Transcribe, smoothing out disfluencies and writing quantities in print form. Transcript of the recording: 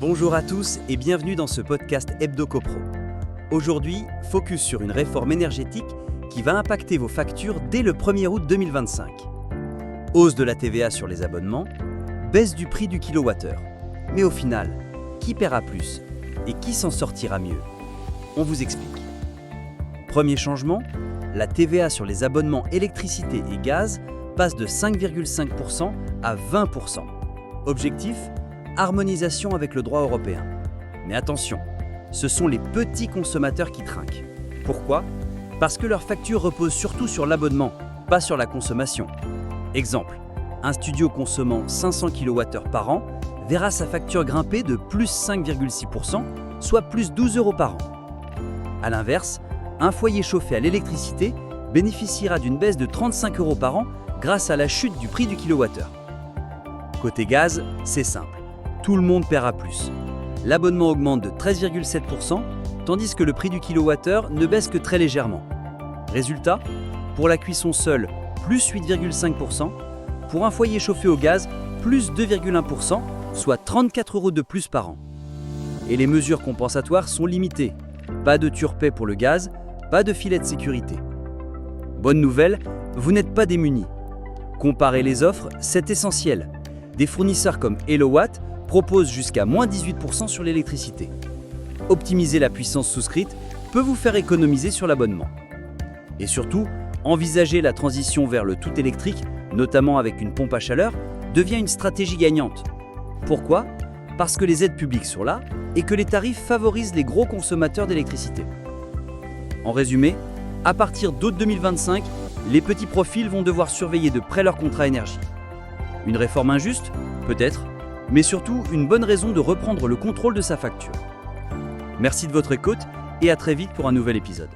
Bonjour à tous et bienvenue dans ce podcast Hebdo Copro. Aujourd'hui, focus sur une réforme énergétique qui va impacter vos factures dès le 1er août 2025. Hausse de la TVA sur les abonnements, baisse du prix du kilowattheure. Mais au final, qui paiera plus et qui s'en sortira mieux? On vous explique. Premier changement, la TVA sur les abonnements électricité et gaz passe de 5,5% à 20%. Objectif, harmonisation avec le droit européen. Mais attention, ce sont les petits consommateurs qui trinquent. Pourquoi? Parce que leur facture repose surtout sur l'abonnement, pas sur la consommation. Exemple, un studio consommant 500 kWh par an verra sa facture grimper de plus 5,6%, soit plus 12 € par an. A l'inverse, un foyer chauffé à l'électricité bénéficiera d'une baisse de 35 € par an grâce à la chute du prix du kilowattheure. Côté gaz, c'est simple. Tout le monde paiera plus. L'abonnement augmente de 13,7%, tandis que le prix du kilowattheure ne baisse que très légèrement. Résultat, pour la cuisson seule, plus 8,5%, pour un foyer chauffé au gaz, plus 2,1%, soit 34 € de plus par an. Et les mesures compensatoires sont limitées. Pas de turpais pour le gaz, pas de filet de sécurité. Bonne nouvelle, vous n'êtes pas démunis. Comparez les offres, c'est essentiel. Des fournisseurs comme Elowatt proposent jusqu'à moins 18% sur l'électricité. Optimiser la puissance souscrite peut vous faire économiser sur l'abonnement. Et surtout, envisager la transition vers le tout électrique, notamment avec une pompe à chaleur, devient une stratégie gagnante. Pourquoi? Parce que les aides publiques sont là et que les tarifs favorisent les gros consommateurs d'électricité. En résumé, à partir d'août 2025, les petits profils vont devoir surveiller de près leur contrat énergie. Une réforme injuste? Peut-être, mais surtout une bonne raison de reprendre le contrôle de sa facture. Merci de votre écoute et à très vite pour un nouvel épisode.